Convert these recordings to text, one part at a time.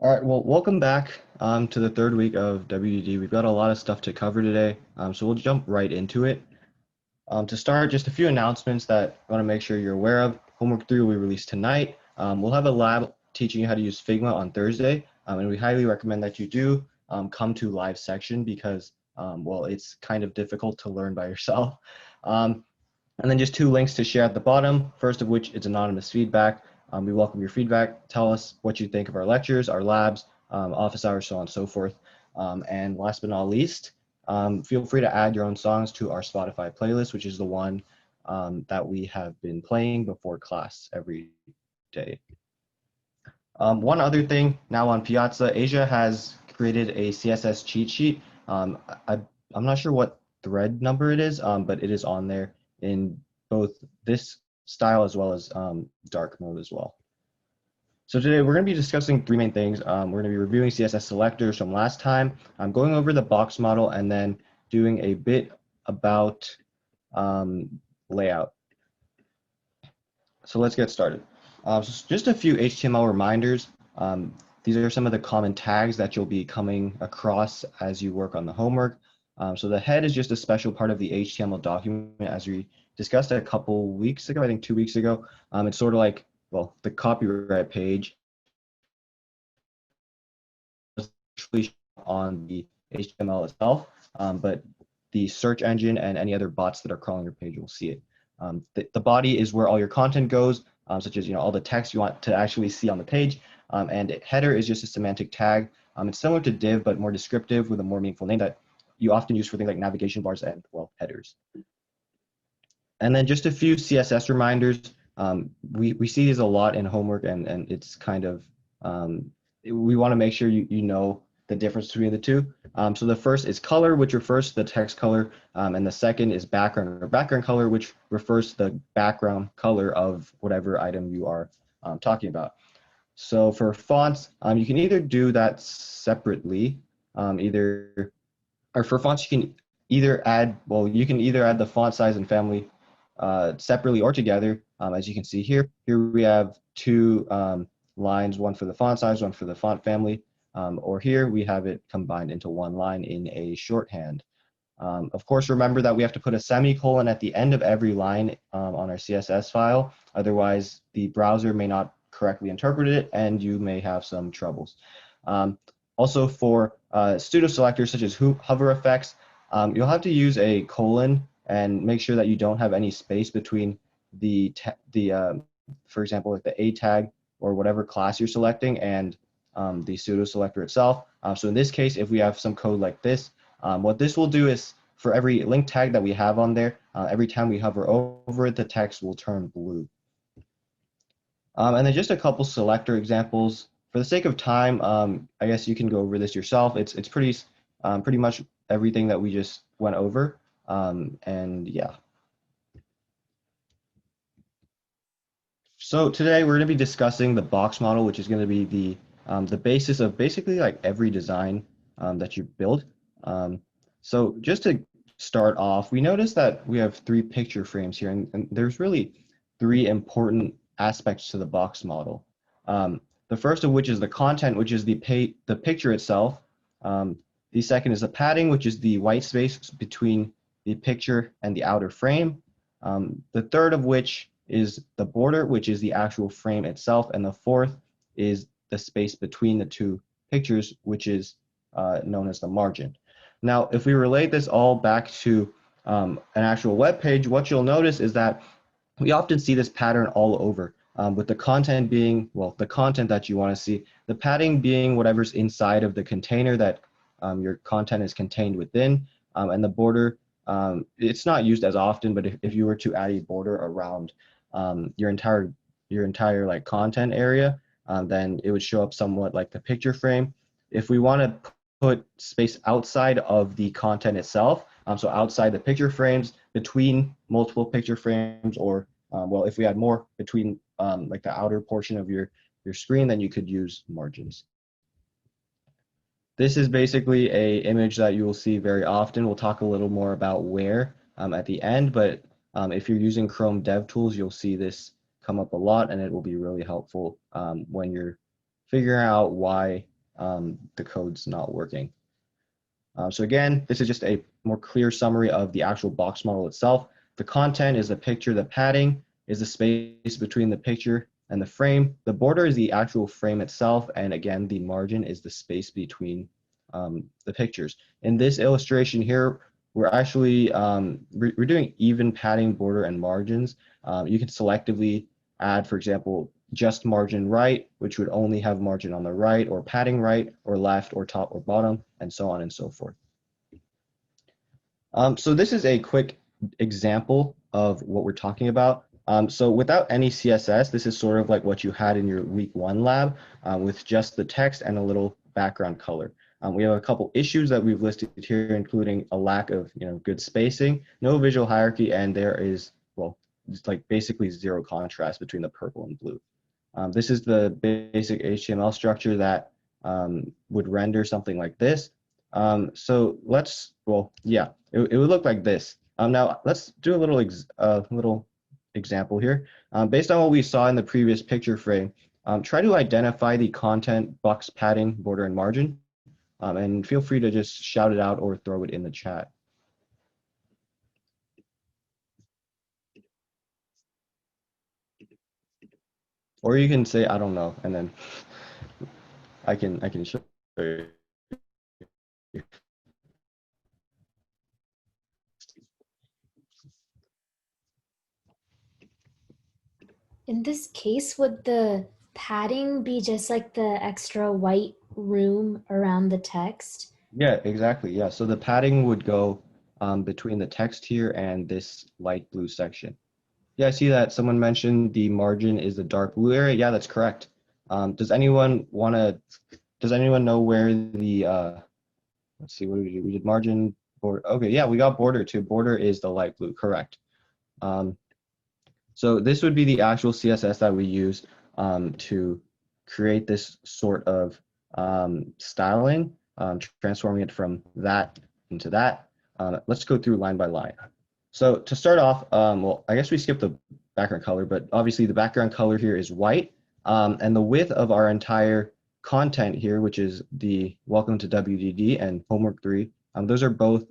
All right, well, welcome back to the third week of WDD. We've got a lot of stuff to cover today, so we'll jump right into it. To start, just a few announcements that I want to make sure you're aware of. Homework 3 will be released tonight. We'll have a lab teaching you how to use Figma on Thursday, and we highly recommend that you do come to live section because, well, it's kind of difficult to learn by yourself. And then just two links to share at the bottom, first of which is anonymous feedback. We welcome your feedback. Tell us what you think of our lectures, our labs, office hours, so on and so forth. And last but not least, feel free to add your own songs to our Spotify playlist, which is the one that we have been playing before class every day. One other thing, now on Piazza, Asia has created a CSS cheat sheet. I'm not sure what thread number it is, but it is on there in both this style as well as dark mode as well. So today we're going to be discussing three main things. We're going to be reviewing CSS selectors from last time. I'm going over the box model and then doing a bit about layout. So let's get started. So just a few HTML reminders. These are some of the common tags that you'll be coming across as you work on the homework. So the head is just a special part of the HTML document, as we discussed a couple weeks ago, I think 2 weeks ago. It's sort of like, well, the copyright page on the HTML itself, but the search engine and any other bots that are crawling your page will see it. The body is where all your content goes, such as all the text you want to actually see on the page, and header is just a semantic tag. It's similar to div, but more descriptive with a more meaningful name that you often use for things like navigation bars and, well, headers. And then just a few CSS reminders. We see these a lot in homework, and it's kind of, we want to make sure you know the difference between the two. So the first is color, which refers to the text color, and the second is background or background color, which refers to the background color of whatever item you are talking about. So for fonts, you can either do that separately, or for fonts, you can either add, well, you can either add the font size and family separately or together. As you can see here, we have two lines, one for the font size, one for the font family, or here we have it combined into one line in a shorthand. Of course, remember that we have to put a semicolon at the end of every line on our CSS file. Otherwise, the browser may not correctly interpret it, and you may have some troubles. Also, for pseudo selectors such as hover effects, you'll have to use a colon and make sure that you don't have any space between for example, like the A tag or whatever class you're selecting and the pseudo selector itself. So in this case, if we have some code like this, what this will do is for every link tag that we have on there, every time we hover over it, the text will turn blue. And then just a couple selector examples. For the sake of time, I guess you can go over this yourself. It's pretty much everything that we just went over, and yeah. So today we're going to be discussing the box model, which is going to be the basis of basically like every design that you build. So just to start off, we notice that we have three picture frames here, and there's really three important aspects to the box model. The first of which is the content, which is the picture itself. The second is the padding, which is the white space between the picture and the outer frame. The third of which is the border, which is the actual frame itself. And the fourth is the space between the two pictures, which is known as the margin. Now, if we relate this all back to an actual web page, what you'll notice is that we often see this pattern all over, with the content being, well, the content that you want to see, the padding being whatever's inside of the container that your content is contained within, and the border, it's not used as often, but if you were to add a border around your entire like content area, then it would show up somewhat like the picture frame. If we want to put space outside of the content itself, so outside the picture frames, between multiple picture frames, or well, if we had more between like the outer portion of your screen, then you could use margins. This is basically a image that you will see very often. We'll talk a little more about where at the end, but if you're using Chrome DevTools, you'll see this come up a lot, and it will be really helpful when you're figuring out why the code's not working. So again, this is just a more clear summary of the actual box model itself. The content is the picture, the padding is the space between the picture and the frame. The border is the actual frame itself, and again, the margin is the space between the pictures. In this illustration here, we're actually we're doing even padding, border, and margins. You can selectively add, for example, just margin right, which would only have margin on the right, or padding right, or left, or top, or bottom, and so on and so forth. So this is a quick example of what we're talking about. So without any CSS, this is sort of like what you had in your week 1 lab with just the text and a little background color. We have a couple issues that we've listed here, including a lack of good spacing, no visual hierarchy, and there is, well, it's like basically zero contrast between the purple and blue. This is the basic HTML structure that would render something like this. So let's, well, yeah, it would look like this. Now let's do a little example here. Based on what we saw in the previous picture frame, try to identify the content, box padding, border, and margin. And feel free to just shout it out or throw it in the chat. Or you can say, I don't know, and then I can show you. In this case, would the padding be just like the extra white room around the text? Yeah, exactly. Yeah, so the padding would go between the text here and this light blue section. Yeah, I see that someone mentioned the margin is the dark blue area. Yeah, that's correct. Does anyone know where the let's see, what did we do? We did margin, border. Okay, yeah, we got border too. Border is the light blue, correct. So this would be the actual CSS that we use to create this sort of styling, transforming it from that into that. Let's go through line by line. So to start off, well, I guess we skipped the background color, but obviously the background color here is white, and the width of our entire content here, which is the Welcome to WDD and Homework 3, those are both,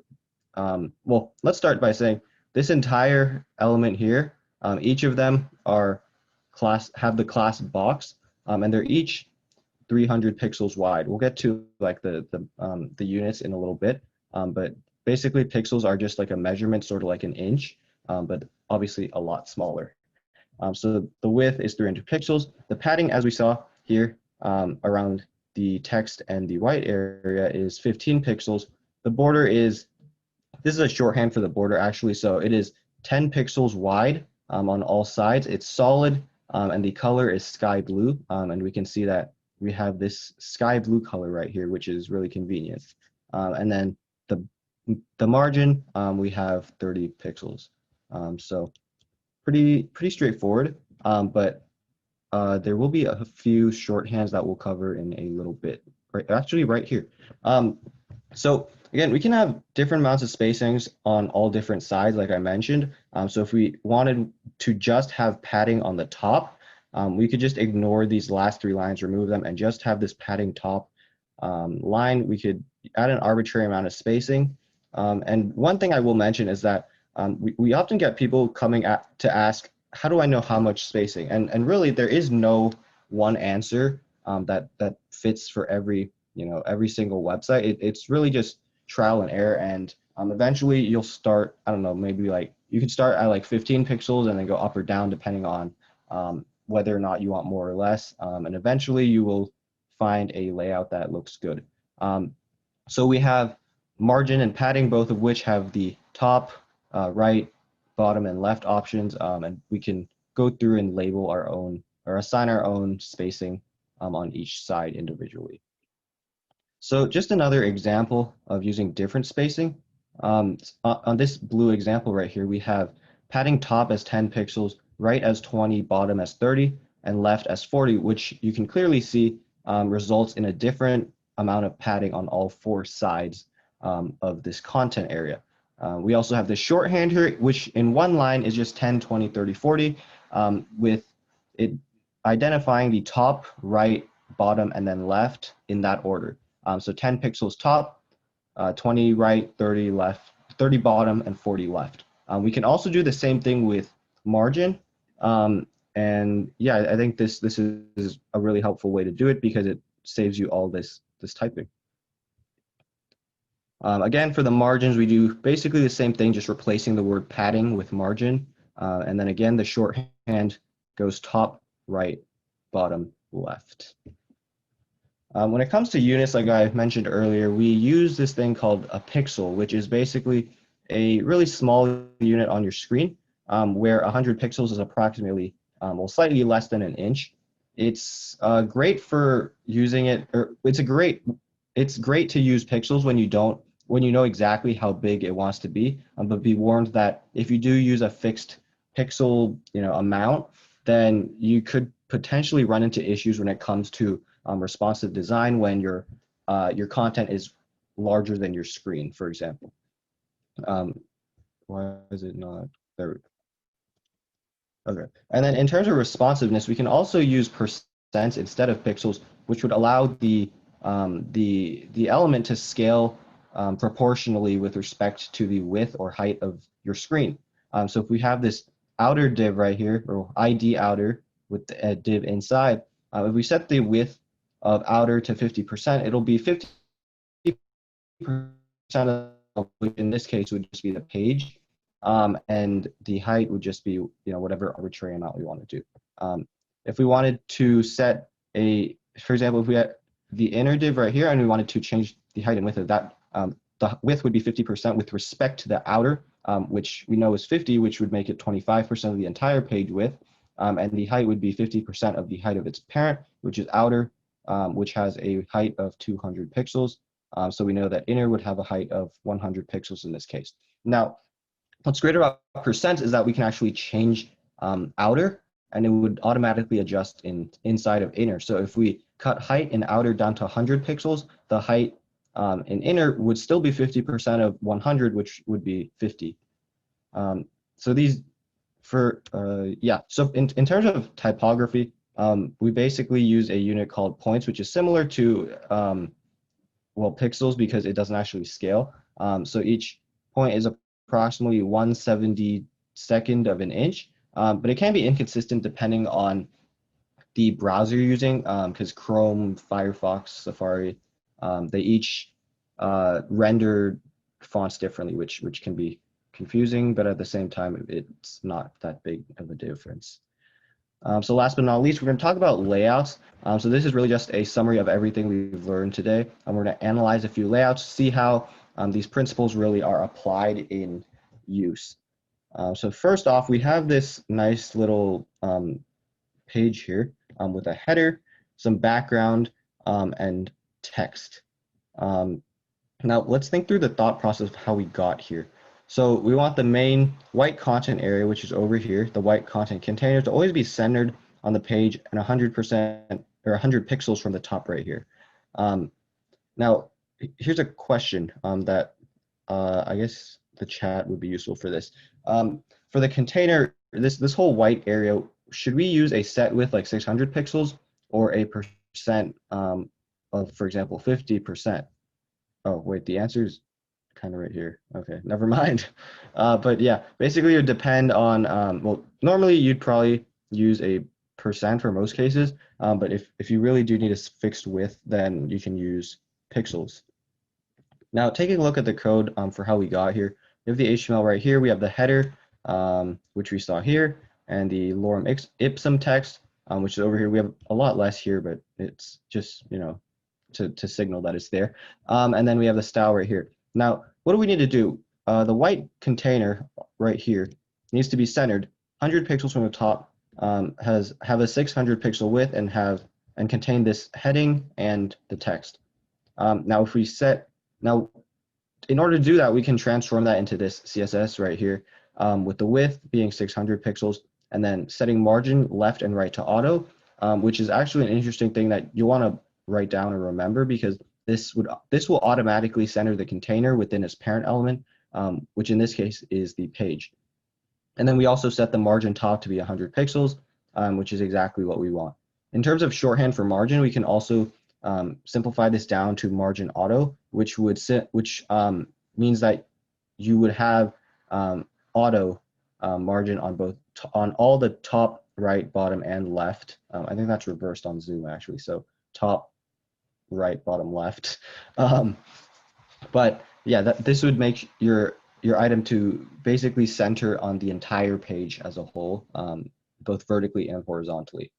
well, let's start by saying this entire element here, each of them have the class box, and they're each 300 pixels wide. We'll get to like the units in a little bit, but basically pixels are just like a measurement, sort of like an inch, but obviously a lot smaller. So the width is 300 pixels. The padding, as we saw here, around the text and the white area is 15 pixels. The border is, this is a shorthand for the border actually, so it is 10 pixels wide on all sides. It's solid, and the color is sky blue, and we can see that we have this sky blue color right here, which is really convenient. And then the margin, we have 30 pixels. So pretty straightforward, but there will be a few shorthands that we'll cover in a little bit, actually right here. So again, we can have different amounts of spacings on all different sides, like I mentioned. So if we wanted to just have padding on the top, we could just ignore these last 3 lines, remove them, and just have this padding top line. We could add an arbitrary amount of spacing. And one thing I will mention is that we often get people coming to ask, how do I know how much spacing? And really, there is no one answer that fits for every single website. It's really just trial and error, and eventually you'll start, I don't know, maybe like you can start at like 15 pixels and then go up or down depending on whether or not you want more or less, and eventually you will find a layout that looks good. So we have margin and padding, both of which have the top, right, bottom, and left options, and we can go through and label our own or assign our own spacing on each side individually. So just another example of using different spacing. On this blue example right here, we have padding top as 10 pixels, right as 20, bottom as 30, and left as 40, which you can clearly see results in a different amount of padding on all 4 sides of this content area. We also have the shorthand here, which in one line is just 10, 20, 30, 40, with it identifying the top, right, bottom, and then left in that order. So 10 pixels top, 20 right, 30 left, 30 bottom, and 40 left. We can also do the same thing with margin. And yeah, I think this is a really helpful way to do it because it saves you all this typing. Again, for the margins, we do basically the same thing, just replacing the word padding with margin. And then again, the shorthand goes top, right, bottom, left. When it comes to units, like I mentioned earlier, we use this thing called a pixel, which is basically a really small unit on your screen, where 100 pixels is approximately, well, slightly less than an inch. It's great for using it, or it's great to use pixels when you know exactly how big it wants to be. But be warned that if you do use a fixed pixel, amount, then you could potentially run into issues when it comes to responsive design when your content is larger than your screen, for example. Why is it not there? Okay. And then in terms of responsiveness, we can also use percents instead of pixels, which would allow the element to scale proportionally with respect to the width or height of your screen. So if we have this outer div right here, or ID outer with a div inside, if we set the width of outer to 50%, it'll be 50% of, which in this case would just be the page, and the height would just be whatever arbitrary amount we want to do. If we wanted to set for example, if we had the inner div right here and we wanted to change the height and width of that, the width would be 50% with respect to the outer, which we know is 50, which would make it 25% of the entire page width, and the height would be 50% of the height of its parent, which is outer, which has a height of 200 pixels. So we know that inner would have a height of 100 pixels in this case. Now, what's great about percents is that we can actually change outer, and it would automatically adjust inside of inner. So if we cut height in outer down to 100 pixels, the height in inner would still be 50% of 100, which would be 50. So these so in terms of typography, we basically use a unit called points, which is similar to pixels because it doesn't actually scale. So each point is approximately 1/72 of an inch, but it can be inconsistent depending on the browser you're using, because Chrome, Firefox, Safari, they each render fonts differently, which can be confusing, but at the same time, it's not that big of a difference. So last but not least, we're going to talk about layouts. So this is really just a summary of everything we've learned today. And we're going to analyze a few layouts, see how these principles really are applied in use. So first off, we have this nice little page here with a header, some background, and text. Now let's think through the thought process of how we got here. So we want the main white content area, which is over here, the white content container, to always be centered on the page and 100% or 100 pixels from the top right here. Now, here's a question that I guess the chat would be useful for this. For the container, this whole white area, should we use a set width like 600 pixels or a percent of, for example, 50%? Oh, wait, the answer is kind of right here. Okay, never mind. But yeah, basically it would depend on, normally you'd probably use a percent for most cases, but if you really do need a fixed width, then you can use pixels. Now, taking a look at the code for how we got here, we have the HTML right here, we have the header, which we saw here, and the lorem ipsum text, which is over here. We have a lot less here, but it's just, to signal that it's there. And then we have the style right here. Now, what do we need to do? The white container right here needs to be centered 100 pixels from the top, have a 600 pixel width, and contain this heading and the text. Now, in order to do that, we can transform that into this CSS right here, with the width being 600 pixels, and then setting margin left and right to auto, which is actually an interesting thing that you want to write down or remember, because this will automatically center the container within its parent element, which in this case is the page. And then we also set the margin top to be 100 pixels, which is exactly what we want. In terms of shorthand for margin, we can also simplify this down to margin auto, which means that you would have auto margin on on all the top, right, bottom, and left. I think that's reversed on Zoom actually. So top, right, bottom, left. Um, but yeah, this would make your item to basically center on the entire page as a whole, both vertically and horizontally.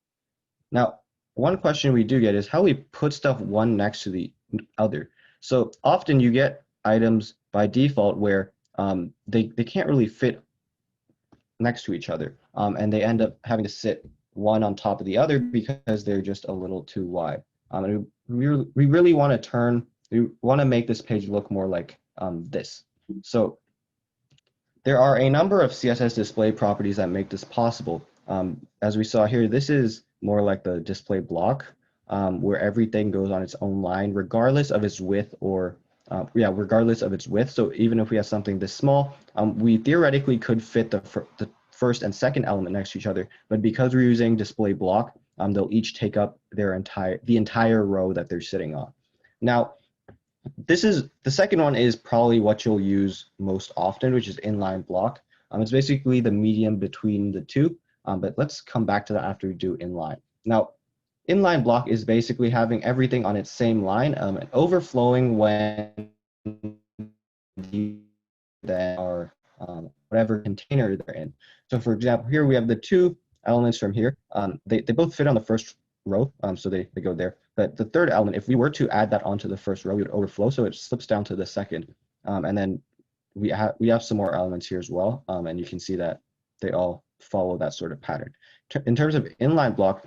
Now, one question we do get is how we put stuff one next to the other. So often you get items by default where they can't really fit next to each other, and they end up having to sit one on top of the other because they're just a little too wide. And we really want to make this page look more like this. So there are a number of CSS display properties that make this possible. As we saw here, this is more like the display block, where everything goes on its own line, regardless of its width regardless of its width. So even if we have something this small, we theoretically could fit the first and second element next to each other, but because we're using display block, they'll each take up the entire row that they're sitting on. Now, the second one is probably what you'll use most often, which is inline block. It's basically the medium between the two, but let's come back to that after we do inline. Now, inline block is basically having everything on its same line and overflowing when you then are whatever container they're in. So for example, here we have the two elements from here. They both fit on the first row, so they go there. But the third element, if we were to add that onto the first row, it would overflow, so it slips down to the second. And then we have some more elements here as well, and you can see that they all follow that sort of pattern. In terms of inline block,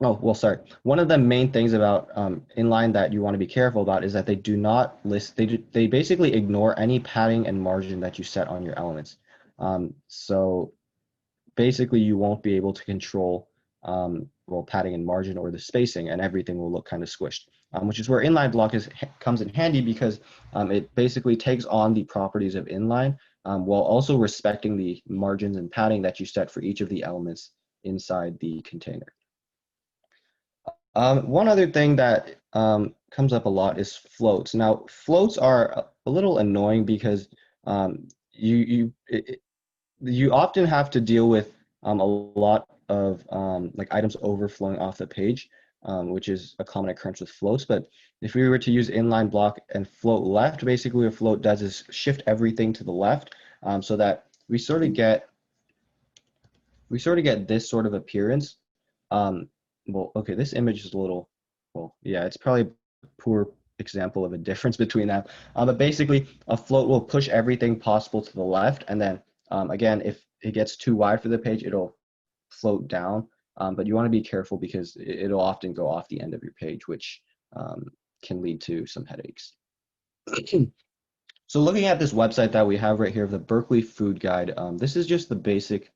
oh, well, sorry. One of the main things about inline that you want to be careful about is that they do not list, they basically ignore any padding and margin that you set on your elements. So basically you won't be able to control well, padding and margin or the spacing, and everything will look kind of squished, which is where inline block comes in handy because it basically takes on the properties of inline while also respecting the margins and padding that you set for each of the elements inside the container. One other thing that comes up a lot is floats. Now, floats are a little annoying because you often have to deal with a lot of like items overflowing off the page, which is a common occurrence with floats. But if we were to use inline block and float left, basically what float does is shift everything to the left, so that we sort of get this sort of appearance. Well, okay, this image is a little, well, yeah, it's probably a poor example of a difference between that. But basically, a float will push everything possible to the left, and then again, if it gets too wide for the page, it'll float down. But you want to be careful because it'll often go off the end of your page, which can lead to some headaches. So looking at this website that we have right here, the Berkeley Food Guide, this is just the basic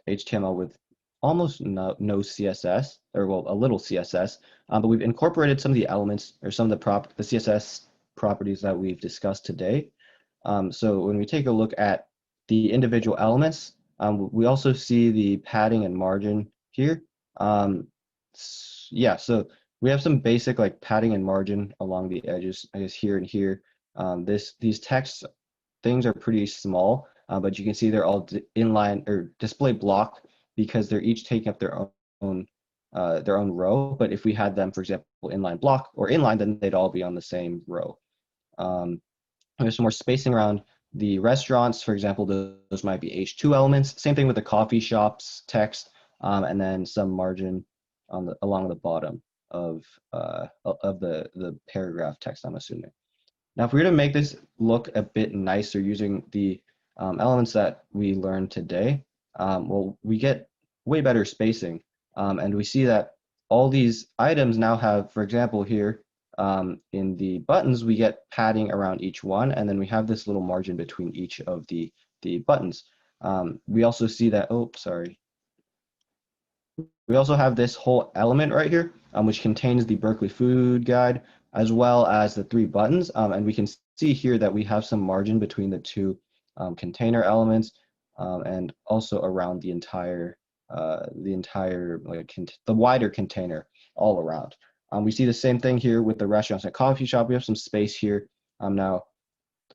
HTML with almost no CSS, or well, a little CSS, but we've incorporated some of the elements or some of the CSS properties that we've discussed today. So when we take a look at the individual elements, we also see the padding and margin here. Yeah, so we have some basic like padding and margin along the edges, I guess here and here. These text things are pretty small, but you can see they're all inline or display block because they're each taking up their own row. But if we had them, for example, inline block or inline, then they'd all be on the same row. There's some more spacing around the restaurants. For example, those might be H2 elements. Same thing with the coffee shops text, and then some margin along the bottom of the paragraph text, I'm assuming. Now, if we were to make this look a bit nicer using the elements that we learned today, well, we get way better spacing. And we see that all these items now have, for example, here in the buttons, we get padding around each one, and then we have this little margin between each of the buttons. We also see that, oh, sorry. We also have this whole element right here, which contains the Berkeley Food Guide, as well as the 3 buttons. And we can see here that we have some margin between the 2 container elements and also around the entire the entire the wider container all around. We see the same thing here with the restaurants and coffee shop. We have some space here. Now,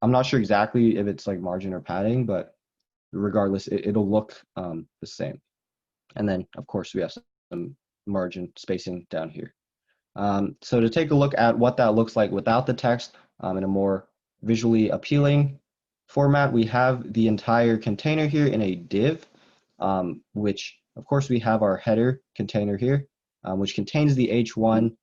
I'm not sure exactly if it's like margin or padding, but regardless, it'll look the same. And then, of course, we have some margin spacing down here. So to take a look at what that looks like without the text in a more visually appealing format, we have the entire container here in a div, which of course we have our header container here, which contains the H1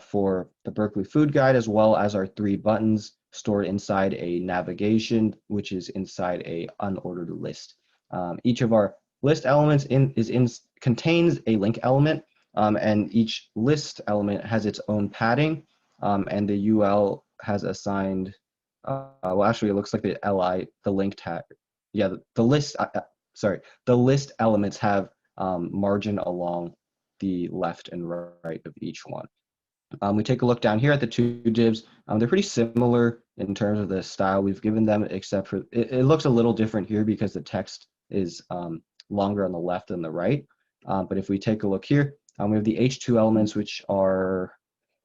for the Berkeley Food Guide, as well as our 3 buttons stored inside a navigation, which is inside a unordered list. Each of our list elements contains a link element, and each list element has its own padding, and the UL has assigned, well, actually, it looks like the LI, the link tag. Yeah, the list, the list elements have margin along the left and right of each one. We take a look down here at the 2 divs. They're pretty similar in terms of the style we've given them, except for it looks a little different here because the text is longer on the left than the right. But if we take a look here, we have the H2 elements, which are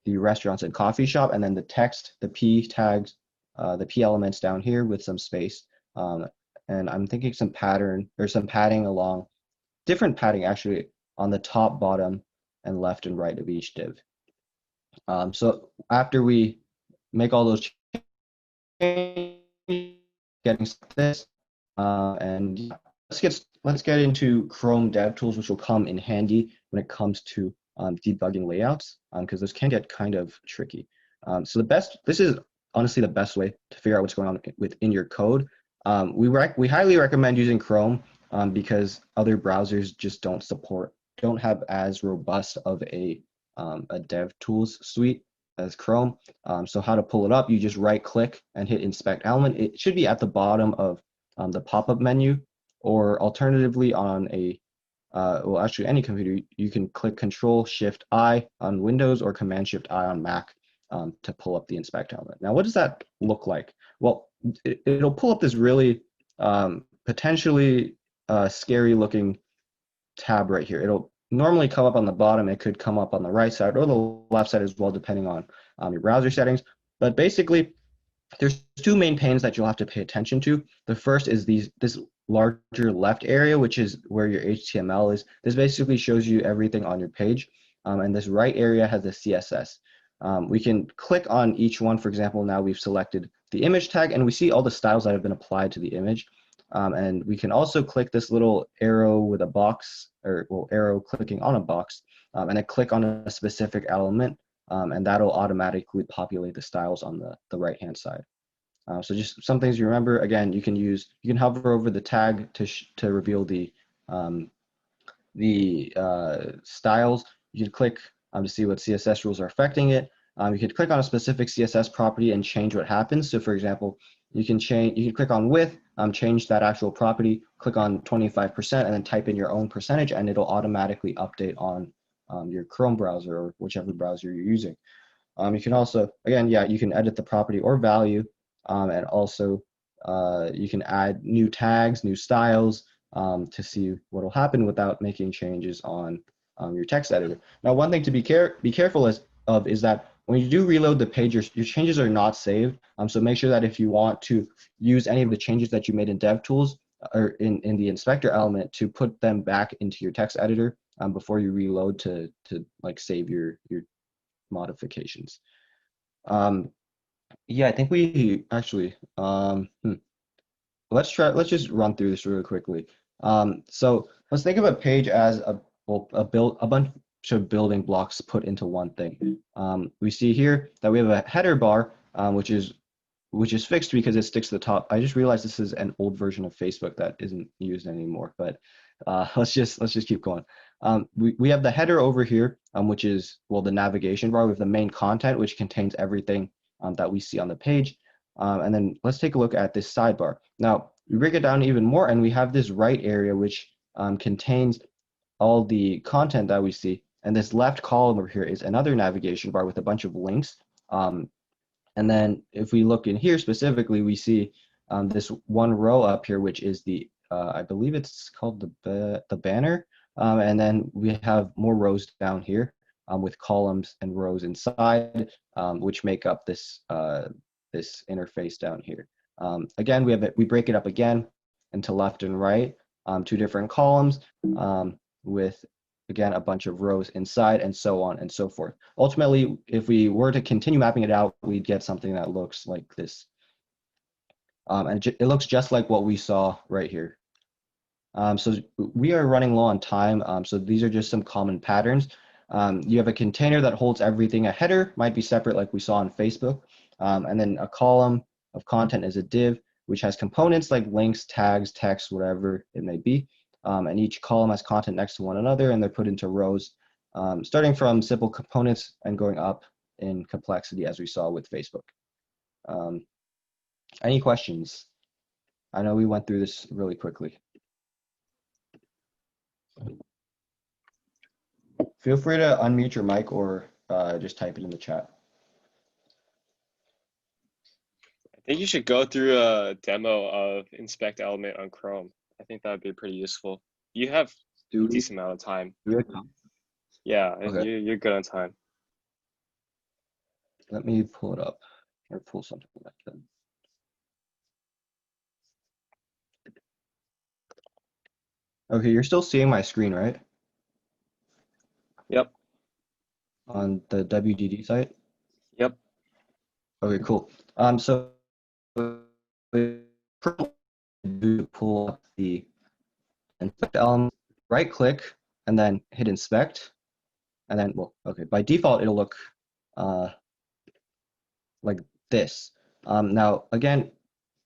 the restaurants and coffee shop, and then the text, the P tags, the P elements down here with some space. And I'm thinking some pattern or some padding along, different padding actually on the top, bottom, and left and right of each div. So after we make all those changes, getting this, and let's get into Chrome DevTools, which will come in handy when it comes to debugging layouts, because those can get kind of tricky. So this is honestly the best way to figure out what's going on within your code. We highly recommend using Chrome because other browsers just don't have as robust of a DevTools suite as Chrome. So how to pull it up, you just right click and hit inspect element. It should be at the bottom of the pop-up menu, or alternatively on a, well, actually any computer, you can click Control-Shift-I on Windows or Command-Shift-I on Mac to pull up the inspect element. Now, what does that look like? Well, it'll pull up this really potentially scary looking tab right here. It'll normally come up on the bottom. It could come up on the right side or the left side as well, depending on your browser settings. But basically, there's 2 main panes that you'll have to pay attention to. The first is this larger left area, which is where your HTML is. This basically shows you everything on your page. And this right area has the CSS. We can click on each one. For example, now we've selected the image tag, and we see all the styles that have been applied to the image. And we can also click this little arrow with a box, or well, arrow clicking on a box, and then click on a specific element, and that'll automatically populate the styles on the right-hand side. So just some things you remember. Again, you can hover over the tag to reveal the styles. You can click to see what CSS rules are affecting it. You could click on a specific CSS property and change what happens. So for example, you can click on width, change that actual property, click on 25%, and then type in your own percentage, and it'll automatically update on your Chrome browser or whichever browser you're using. You can also, again, yeah, you can edit the property or value, and also you can add new tags, new styles to see what will happen without making changes on your text editor. Now, one thing to be careful of is that when you do reload the page, your changes are not saved. So make sure that if you want to use any of the changes that you made in DevTools or in the inspector element, to put them back into your text editor before you reload to like save your modifications. Yeah, I think we actually let's just run through this really quickly. So let's think of a page as a bunch of building blocks put into one thing. We see here that we have a header bar, which is fixed because it sticks to the top. I just realized this is an old version of Facebook that isn't used anymore, but let's just keep going. We have the header over here, which is, well, the navigation bar. We have the main content, which contains everything that we see on the page. And then let's take a look at this sidebar. Now, we break it down even more, and we have this right area, which contains all the content that we see. And this left column over here is another navigation bar with a bunch of links. And then if we look in here specifically, we see this one row up here, which is the I believe it's called the banner. And then we have more rows down here with columns and rows inside, which make up this this interface down here. Again, we break it up again into left and right, two different columns with, again, a bunch of rows inside, and so on and so forth. Ultimately, if we were to continue mapping it out, we'd get something that looks like this. And it looks just like what we saw right here. So we are running low on time, so these are just some common patterns. You have a container that holds everything. A header might be separate like we saw on Facebook. And then a column of content is a div, which has components like links, tags, text, whatever it may be. And each column has content next to one another, and they're put into rows, starting from simple components and going up in complexity as we saw with Facebook. Any questions? I know we went through this really quickly. Feel free to unmute your mic or just type it in the chat. I think you should go through a demo of inspect element on Chrome. I think that would be pretty useful. You have a decent amount of time. Yeah, Okay. you're good on time. Let me pull it up or pull something like that. Okay, you're still seeing my screen, right? Yep. On the WDD site? Yep. Okay, cool. So pull up the inspect element, right click, and then hit inspect. And then, well, okay, by default, it'll look like this. Now, again,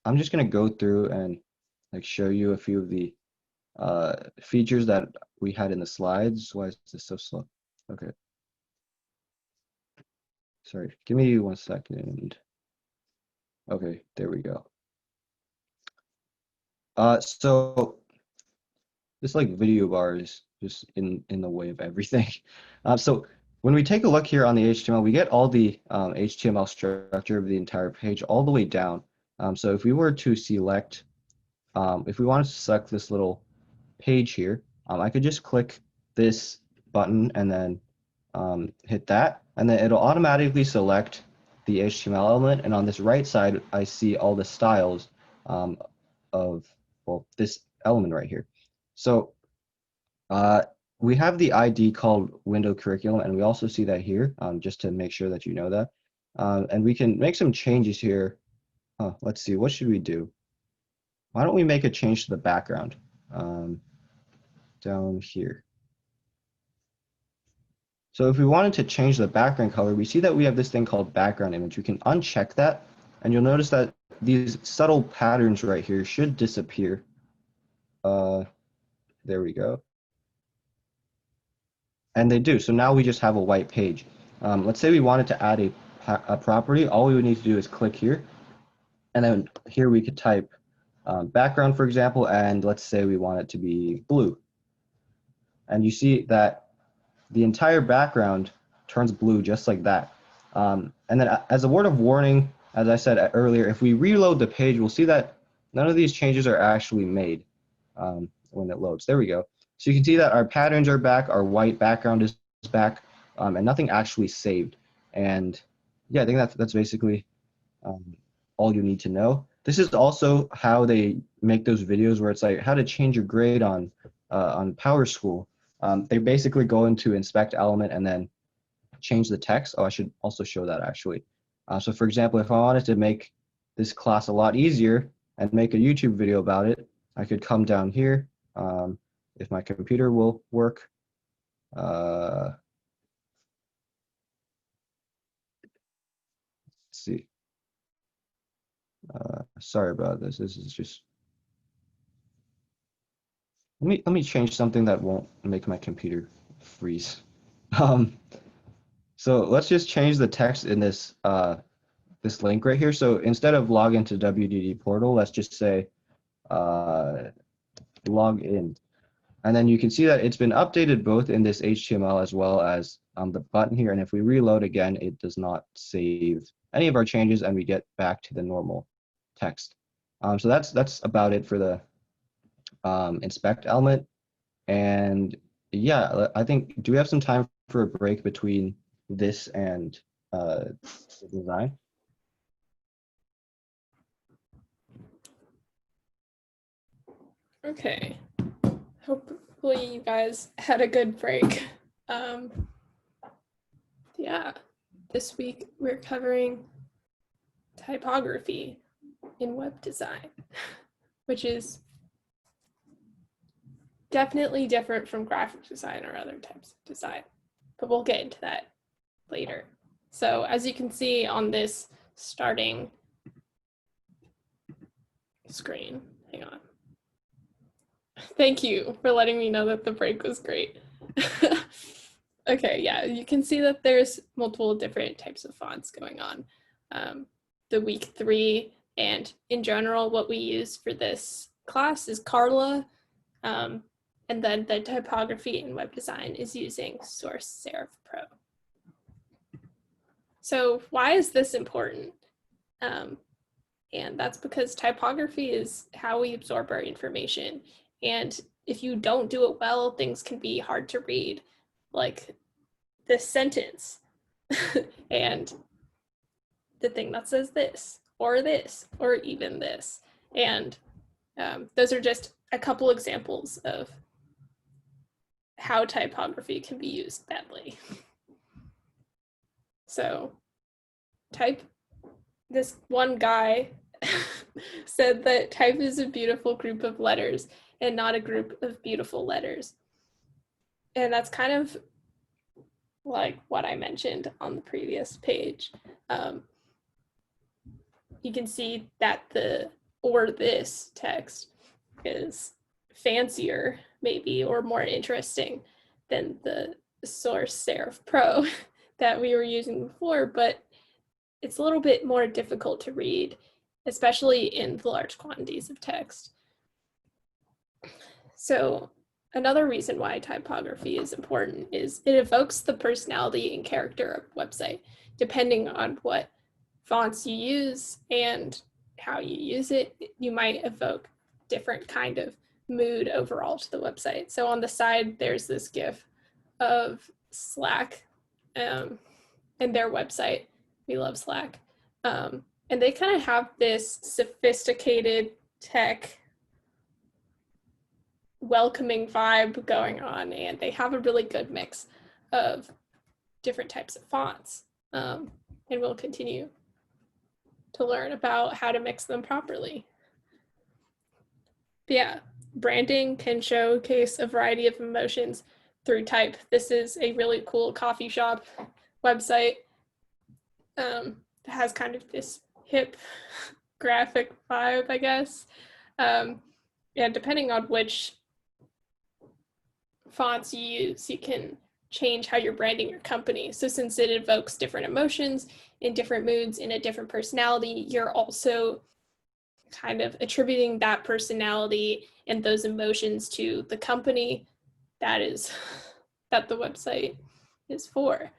I'm just gonna go through and like show you a few of the features that we had in the slides. Why is this so slow? Okay. Sorry, give me 1 second. Okay, there we go. So this like video bar is just in the way of everything. So when we take a look here on the HTML, we get all the HTML structure of the entire page all the way down. So if we were to select, if we wanted to select this little page here, I could just click this button and then hit that, and then it'll automatically select the HTML element. And on this right side, I see all the styles of, well, this element right here. So we have the ID called window curriculum, and we also see that here, just to make sure that you know that. And we can make some changes here. Let's see, what should we do? Why don't we make a change to the background down here? So if we wanted to change the background color, we see that we have this thing called background image. We can uncheck that, and you'll notice that these subtle patterns right here should disappear. There we go. And they do. So now we just have a white page. Let's say we wanted to add a property. All we would need to do is click here. And then here we could type background, for example, and let's say we want it to be blue. And you see that the entire background turns blue just like that. And then as a word of warning, as I said earlier, if we reload the page, we'll see that none of these changes are actually made when it loads. There we go. So you can see that our patterns are back, our white background is back, and nothing actually saved. And yeah, I think that's basically all you need to know. This is also how they make those videos where it's like how to change your grade on PowerSchool. They basically go into inspect element and then change the text. Oh, I should also show that actually. So for example, if I wanted to make this class a lot easier and make a YouTube video about it, I could come down here. If my computer will work. Let's see. Sorry about this. This is just. Let me change something that won't make my computer freeze. So let's just change the text in this this link right here. So instead of log into WDD portal, let's just say log in. And then you can see that it's been updated both in this HTML as well as the button here. And if we reload again, it does not save any of our changes, and we get back to the normal text. So that's about it for the inspect element. And yeah, I think, do we have some time for a break between this and the design? Okay. Hopefully you guys had a good break. Yeah, this week we're covering typography in web design, which is definitely different from graphic design or other types of design, but we'll get into that later. So as you can see on this starting screen, hang on. Thank you for letting me know that the break was great. Okay, yeah, you can see that there's multiple different types of fonts going on. The week 3, and in general, what we use for this class is Carla, and then the typography and web design is using Source Serif Pro. So why is this important? And that's because typography is how we absorb our information. And if you don't do it well, things can be hard to read, like this sentence and the thing that says this, or even this. And those are just a couple examples of how typography can be used badly. So this one guy said that type is a beautiful group of letters and not a group of beautiful letters. And that's kind of like what I mentioned on the previous page. You can see that the "or this" text is fancier, maybe, or more interesting than the Source Serif Pro that we were using before, but it's a little bit more difficult to read, especially in the large quantities of text. So another reason why typography is important is it evokes the personality and character of a website, depending on what fonts you use and how you use it. You might evoke different kind of mood overall to the website. So on the side, there's this GIF of Slack and their website. We love Slack. And they kind of have this sophisticated tech welcoming vibe going on, and they have a really good mix of different types of fonts. And we'll continue to learn about how to mix them properly. But yeah, branding can showcase a variety of emotions through type. This is a really cool coffee shop website that has kind of this hip graphic vibe, I guess. And depending on which fonts you use, you can change how you're branding your company. So since it evokes different emotions in different moods in a different personality, you're also kind of attributing that personality and those emotions to the company that the website is for,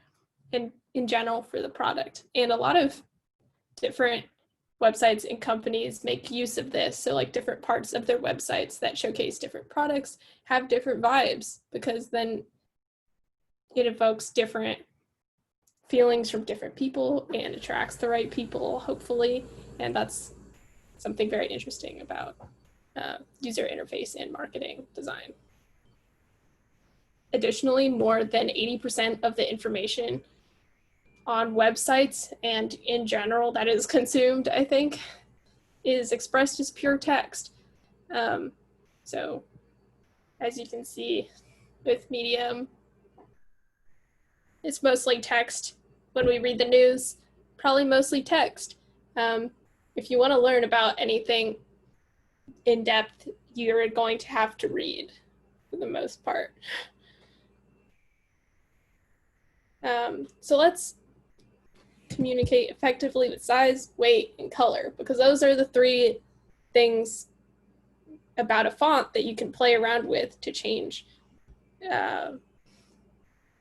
and in general for the product. And a lot of different websites and companies make use of this. So like different parts of their websites that showcase different products have different vibes, because then it evokes different feelings from different people and attracts the right people, hopefully. And that's something very interesting about user interface and marketing design. Additionally, more than 80% of the information on websites and in general that is consumed, I think, is expressed as pure text. So as you can see with Medium, it's mostly text. When we read the news, probably mostly text. If you want to learn about anything in depth, you're going to have to read for the most part. So let's communicate effectively with size, weight, and color, because those are the 3 things about a font that you can play around with to change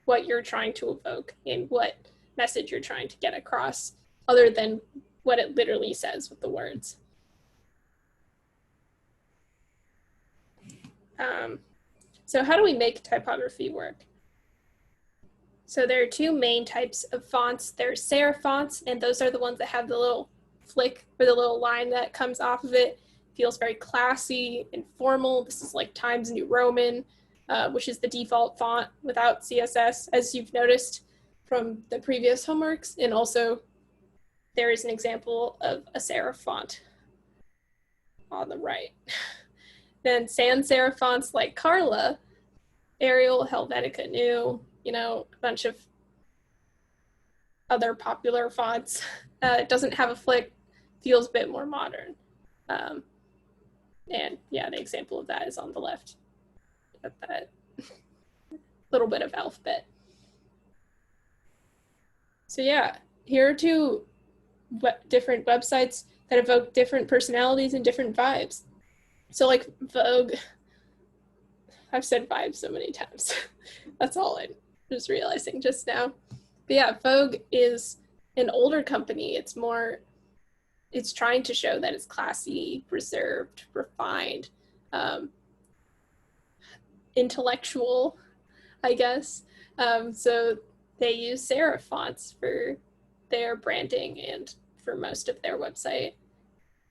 what you're trying to evoke and what message you're trying to get across, other than what it literally says with the words. So how do we make typography work? So there are two main types of fonts. There's serif fonts, and those are the ones that have the little flick or the little line that comes off of it. Feels very classy and formal. This is like Times New Roman, which is the default font without CSS, as you've noticed from the previous homeworks. And also there is an example of a serif font on the right. Then sans serif fonts like Carla, Arial, Helvetica New, you know, a bunch of other popular fonts. It doesn't have a flick, feels a bit more modern. And yeah, the example of that is on the left at that little bit of alphabet. So yeah, here are two different websites that evoke different personalities and different vibes. So like Vogue, I've said vibes so many times. That's all I'm just realizing just now. But yeah, Vogue is an older company. It's trying to show that it's classy, reserved, refined, intellectual, I guess. So they use serif fonts for their branding and for most of their website.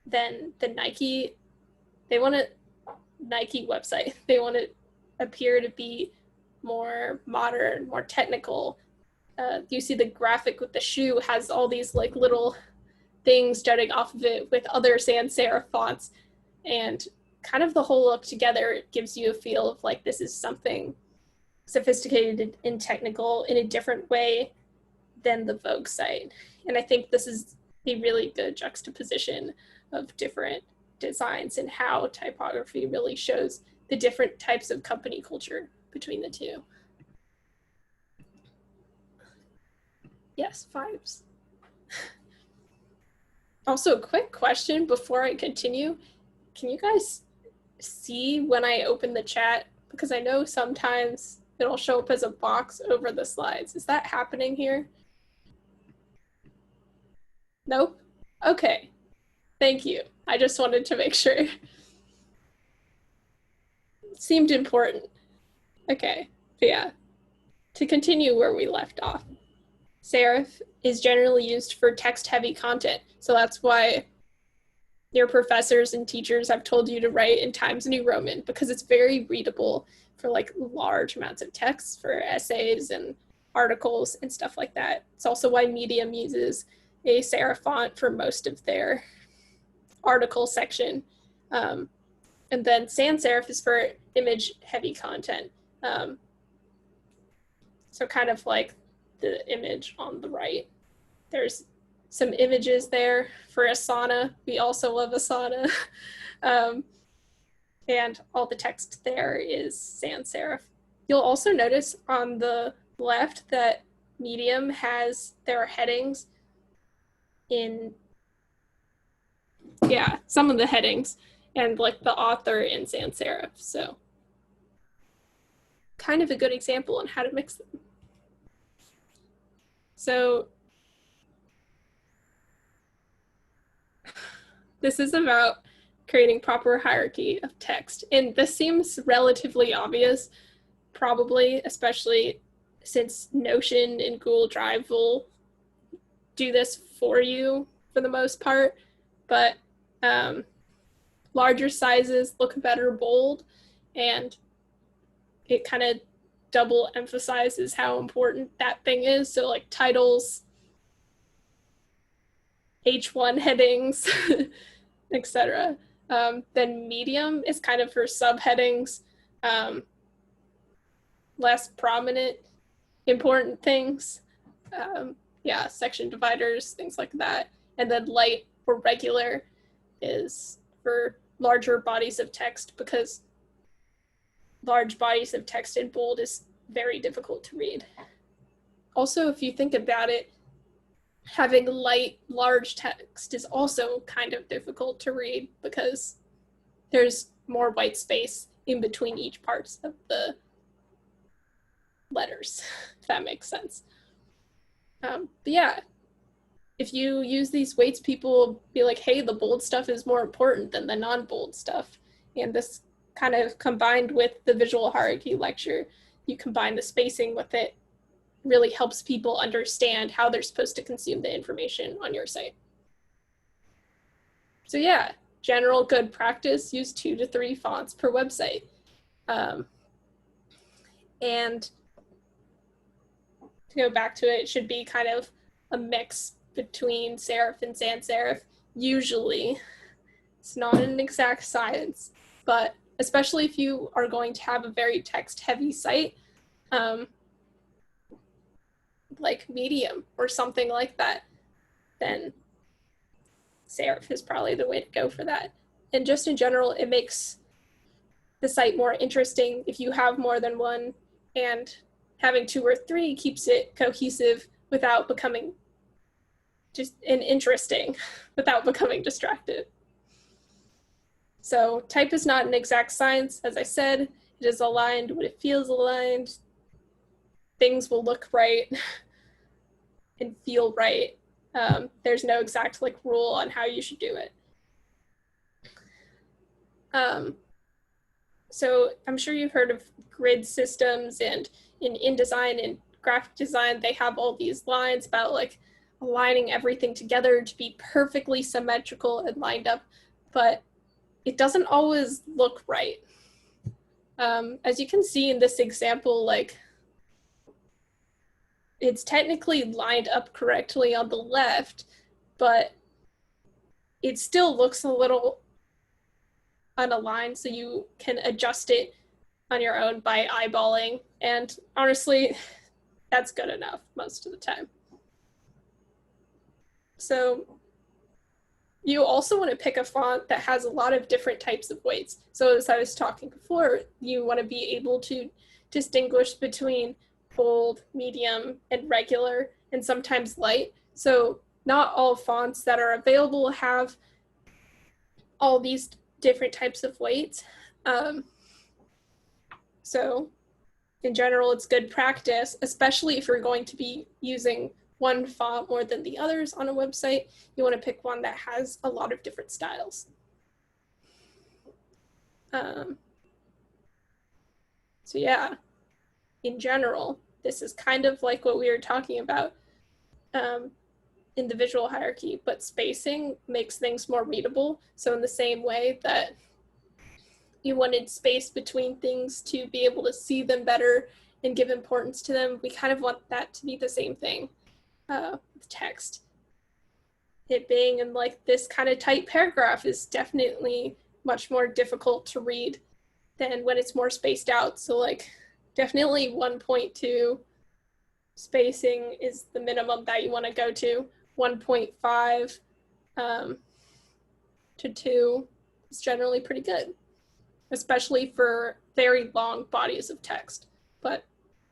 Then the Nike website, they want to appear to be more modern, more technical. You see the graphic with the shoe has all these like little things jutting off of it with other sans serif fonts, and kind of the whole look together gives you a feel of like this is something sophisticated and technical in a different way than the Vogue site. And I think this is a really good juxtaposition of different designs and how typography really shows the different types of company culture between the two. Yes, vibes. Also, a quick question before I continue. Can you guys see when I open the chat? Because I know sometimes it'll show up as a box over the slides. Is that happening here? Nope? Okay. Thank you. I just wanted to make sure. It seemed important. Okay, but yeah. To continue where we left off, serif is generally used for text-heavy content. So that's why your professors and teachers have told you to write in Times New Roman, because it's very readable for like large amounts of text for essays and articles and stuff like that. It's also why Medium uses a serif font for most of their article section. And then sans serif is for image heavy content. So kind of like the image on the right. There's some images there for Asana. We also love Asana. And all the text there is sans serif. You'll also notice on the left that Medium has their headings in, yeah, some of the headings, and like the author in sans serif. So kind of a good example on how to mix them. So this is about creating proper hierarchy of text. And this seems relatively obvious, probably, especially since Notion and Google Drive will do this for you for the most part. But larger sizes look better bold, and it kind of double emphasizes how important that thing is. So like titles, H1 headings, etc. Then medium is kind of for subheadings, less prominent, important things. Yeah, section dividers, things like that. And then light or regular is for larger bodies of text, because large bodies of text in bold is very difficult to read. Also, if you think about it, having light, large text is also kind of difficult to read because there's more white space in between each parts of the letters, if that makes sense. But yeah, if you use these weights, people will be like, hey, the bold stuff is more important than the non-bold stuff. And this kind of combined with the visual hierarchy lecture, you combine the spacing with it, really helps people understand how they're supposed to consume the information on your site. So yeah, general good practice, use 2 to 3 fonts per website. And to go back to it, it should be kind of a mix between serif and sans serif. Usually, it's not an exact science, but especially if you are going to have a very text-heavy site, like Medium or something like that, then serif is probably the way to go for that. And just in general, it makes the site more interesting if you have more than one, and having 2 or 3 keeps it cohesive without becoming just interesting, without becoming distracted. So type is not an exact science. As I said, it is aligned when it feels aligned. Things will look right and feel right. There's no exact like rule on how you should do it. So I'm sure you've heard of grid systems, and in InDesign and graphic design, they have all these lines about like aligning everything together to be perfectly symmetrical and lined up, but it doesn't always look right. As you can see in this example, like it's technically lined up correctly on the left, but it still looks a little unaligned, so you can adjust it on your own by eyeballing. And honestly, that's good enough most of the time. So you also want to pick a font that has a lot of different types of weights. So as I was talking before, you want to be able to distinguish between bold, medium, and regular, and sometimes light. So not all fonts that are available have all these different types of weights. So in general, it's good practice, especially if you're going to be using one font more than the others on a website. You want to pick one that has a lot of different styles. So yeah, in general, this is kind of like what we were talking about in the visual hierarchy, but spacing makes things more readable. So in the same way that you wanted space between things to be able to see them better and give importance to them, we kind of want that to be the same thing with text. It being in like this kind of tight paragraph is definitely much more difficult to read than when it's more spaced out. So like definitely 1.2 spacing is the minimum that you want to go to. 1.5 to 2 is generally pretty good, especially for very long bodies of text, but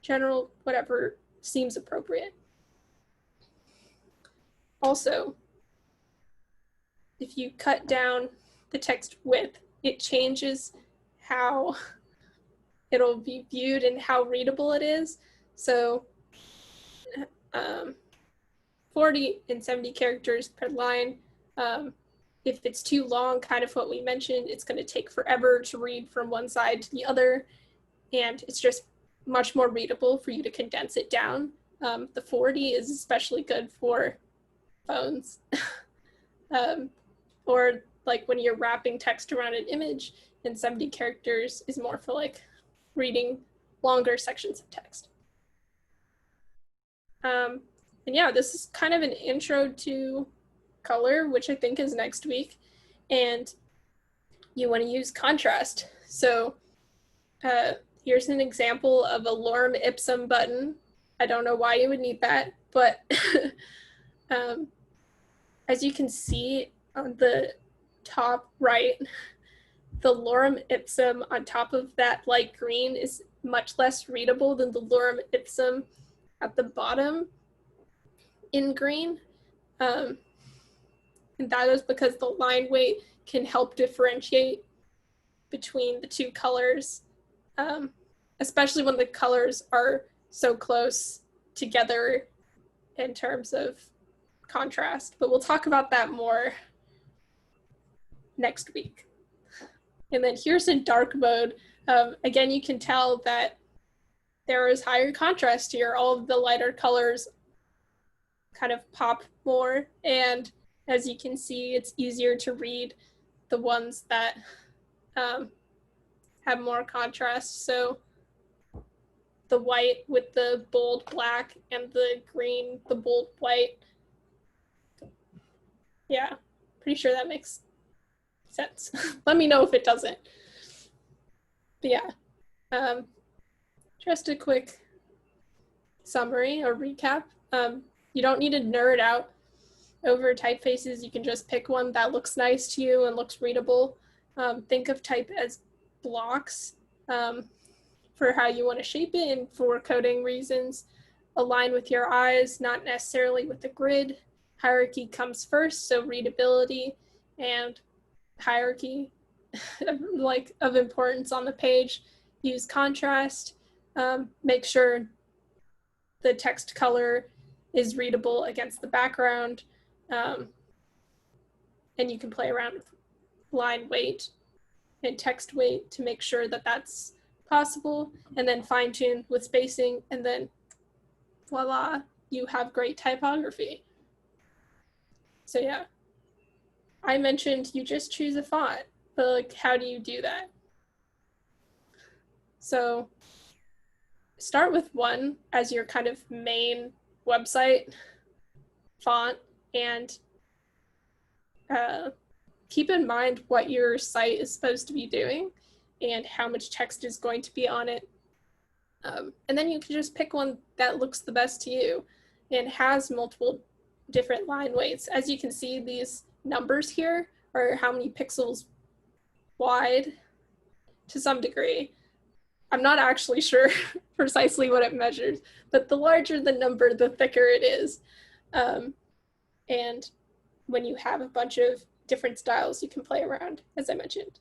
general, whatever seems appropriate. Also, if you cut down the text width, it changes how it'll be viewed and how readable it is. So 40 and 70 characters per line. If it's too long, kind of what we mentioned, it's going to take forever to read from one side to the other, and it's just much more readable for you to condense it down. The 40 is especially good for phones, or like when you're wrapping text around an image, and 70 characters is more for like reading longer sections of text. And yeah, this is kind of an intro to color, which I think is next week. And you want to use contrast. So here's an example of a lorem ipsum button. I don't know why you would need that, but as you can see on the top right, the lorem ipsum on top of that light green is much less readable than the lorem ipsum at the bottom in green. And that is because the line weight can help differentiate between the two colors, especially when the colors are so close together in terms of contrast. But we'll talk about that more next week. And then here's in dark mode. Again, you can tell that there is higher contrast here. All of the lighter colors kind of pop more. And as you can see, it's easier to read the ones that have more contrast. So the white with the bold black and the green, the bold white. Yeah, pretty sure that makes sense. Let me know if it doesn't. But yeah, just a quick summary or recap. You don't need to nerd out over typefaces. You can just pick one that looks nice to you and looks readable. Think of type as blocks for how you want to shape it and for coding reasons. Align with your eyes, not necessarily with the grid. Hierarchy comes first, so readability and hierarchy of importance on the page. Use contrast. Make sure the text color is readable against the background. And you can play around with line weight and text weight to make sure that that's possible, and then fine tune with spacing, and then voila, you have great typography. So yeah, I mentioned you just choose a font, but like, how do you do that? So start with one as your kind of main website font, and keep in mind what your site is supposed to be doing and how much text is going to be on it. And then you can just pick one that looks the best to you and has multiple different line weights. As you can see, these numbers here are how many pixels wide to some degree. I'm not actually sure precisely what it measures, but the larger the number, the thicker it is. And when you have a bunch of different styles, you can play around, as I mentioned.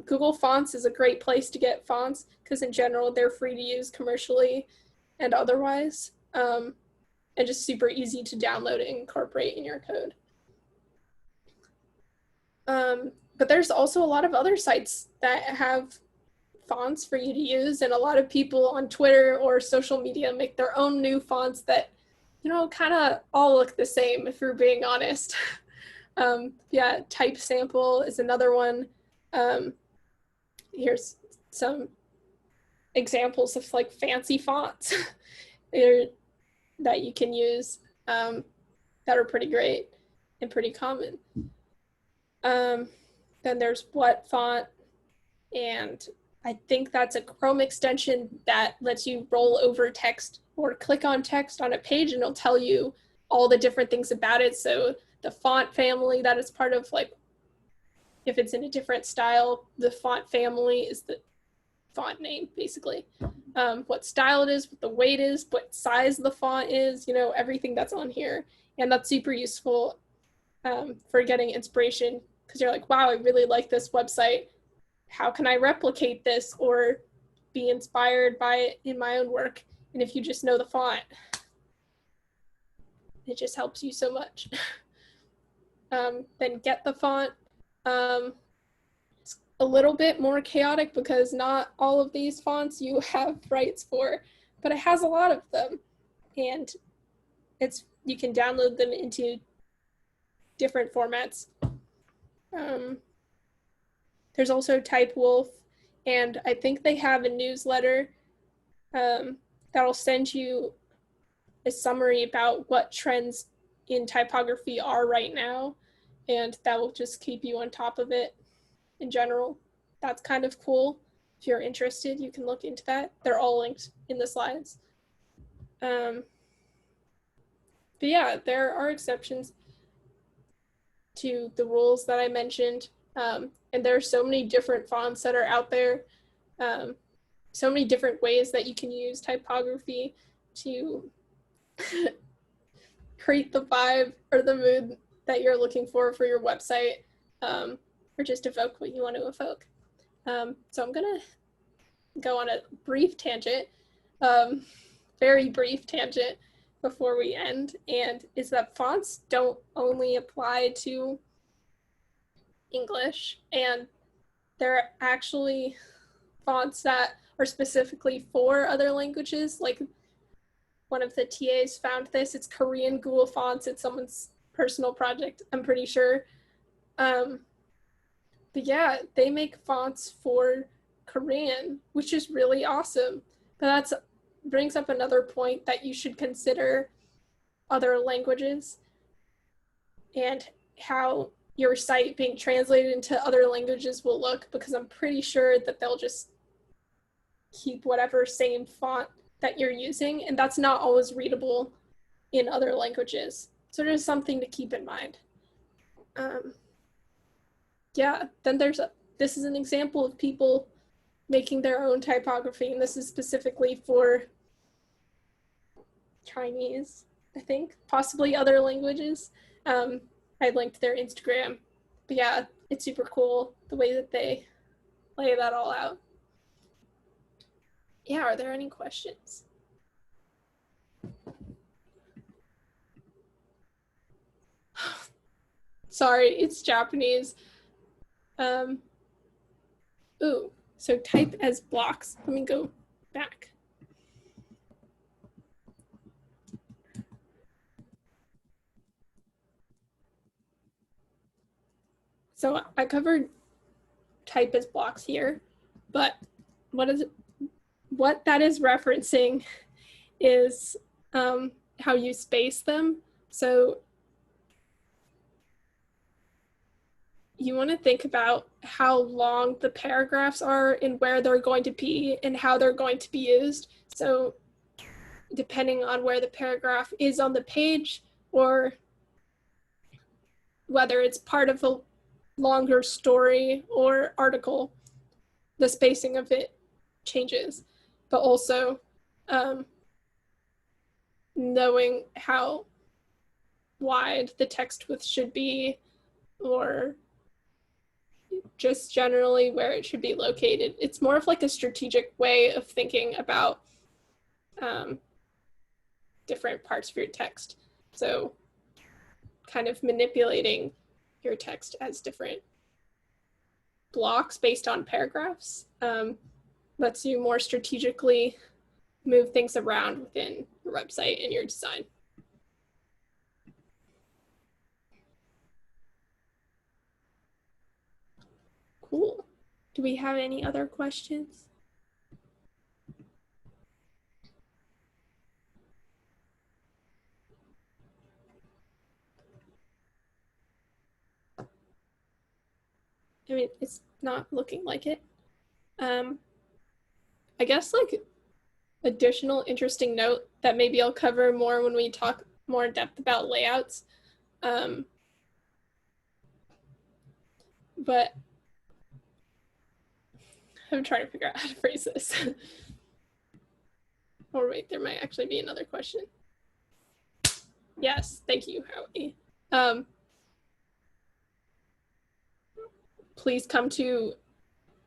Google Fonts is a great place to get fonts because in general, they're free to use commercially and otherwise, and just super easy to download and incorporate in your code. But there's also a lot of other sites that have fonts for you to use, and a lot of people on Twitter or social media make their own new fonts that, you know, kind of all look the same if you're being honest. Yeah, Type Sample is another one. Here's some examples of like fancy fonts that you can use that are pretty great and pretty common. Then there's What Font, and I think that's a Chrome extension that lets you roll over text or click on text on a page and it'll tell you all the different things about it. So the font family that is part of, like, if it's in a different style, the font family is the font name, basically. What style it is, what the weight is, what size the font is, you know, everything that's on here. And that's super useful for getting inspiration because you're like, wow, I really like this website. How can I replicate this or be inspired by it in my own work? And if you just know the font, it just helps you so much. Then Get the Font. It's a little bit more chaotic because not all of these fonts you have rights for, but it has a lot of them. And you can download them into different formats. There's also Type Wolf, and I think they have a newsletter that'll send you a summary about what trends in typography are right now, and that will just keep you on top of it in general. That's kind of cool. If you're interested, you can look into that. They're all linked in the slides. But yeah, there are exceptions to the rules that I mentioned. And there are so many different fonts that are out there, so many different ways that you can use typography to create the vibe or the mood that you're looking for your website, or just evoke what you want to evoke. So I'm gonna go on a brief tangent, very brief tangent before we end, and is that fonts don't only apply to English, and there are actually fonts that are specifically for other languages. Like one of the TAs found this. It's Korean Google fonts. It's someone's personal project, I'm pretty sure. But yeah, they make fonts for Korean, which is really awesome. But that brings up another point, that you should consider other languages and how your site being translated into other languages will look, because I'm pretty sure that they'll just keep whatever same font that you're using, and that's not always readable in other languages. So there's something to keep in mind. Yeah, then this is an example of people making their own typography, and this is specifically for Chinese, I think, possibly other languages. I linked their Instagram, but yeah, it's super cool the way that they lay that all out. Yeah, are there any questions? Sorry, it's Japanese. Ooh, so type as blocks. Let me go back. So I covered type as blocks here, but what that is referencing is how you space them. So you want to think about how long the paragraphs are and where they're going to be and how they're going to be used. So depending on where the paragraph is on the page, or whether it's part of a longer story or article, the spacing of it changes. But also knowing how wide the text width should be, or just generally where it should be located. It's more of like a strategic way of thinking about different parts of your text. So kind of manipulating your text as different blocks based on paragraphs lets you more strategically move things around within your website and your design. Cool. Do we have any other questions? I mean, it's not looking like it. I guess like additional interesting note that maybe I'll cover more when we talk more in depth about layouts. But I'm trying to figure out how to phrase this. Or wait, there might actually be another question. Yes, thank you, Howie. Please come to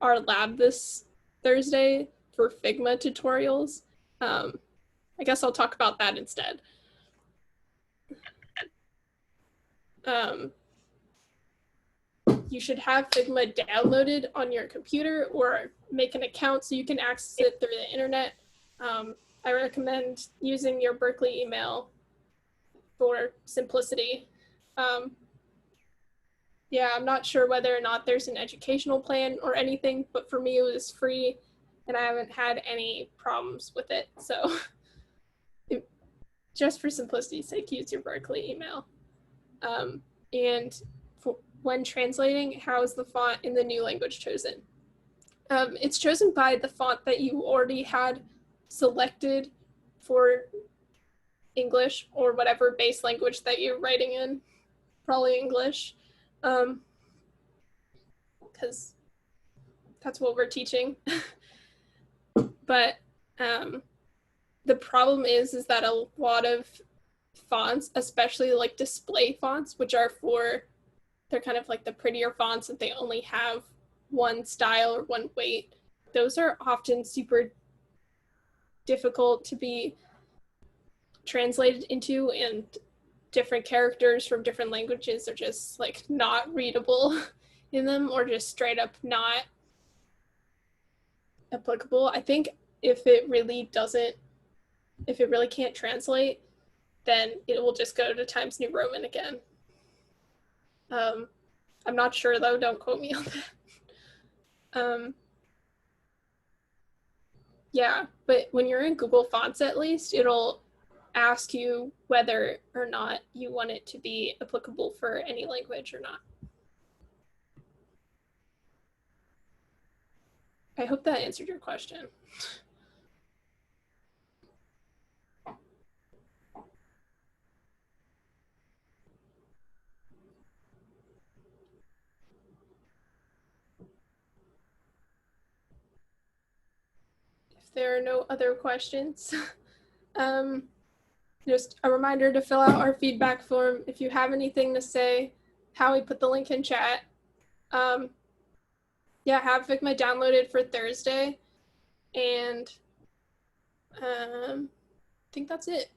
our lab this Thursday for Figma tutorials. I guess I'll talk about that instead. You should have Figma downloaded on your computer or make an account so you can access it through the internet. I recommend using your Berkeley email for simplicity. Yeah, I'm not sure whether or not there's an educational plan or anything, but for me it was free and I haven't had any problems with it. So just for simplicity's sake, use your Berkeley email. And when translating, how is the font in the new language chosen? It's chosen by the font that you already had selected for English or whatever base language that you're writing in, probably English, because that's what we're teaching. But the problem is that a lot of fonts, especially like display fonts, which are they're kind of like the prettier fonts that they only have one style or one weight, those are often super difficult to be translated into, and different characters from different languages are just like not readable in them, or just straight up not applicable. I think if it really can't translate, then it will just go to Times New Roman again. I'm not sure though, don't quote me on that. Yeah, but when you're in Google Fonts, at least, it'll ask you whether or not you want it to be applicable for any language or not. I hope that answered your question. If there are no other questions, just a reminder to fill out our feedback form. If you have anything to say, Howie put the link in chat. Yeah, have Figma downloaded for Thursday, and I think that's it.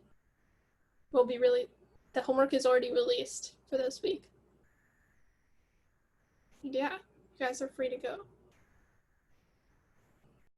The homework is already released for this week. Yeah, you guys are free to go.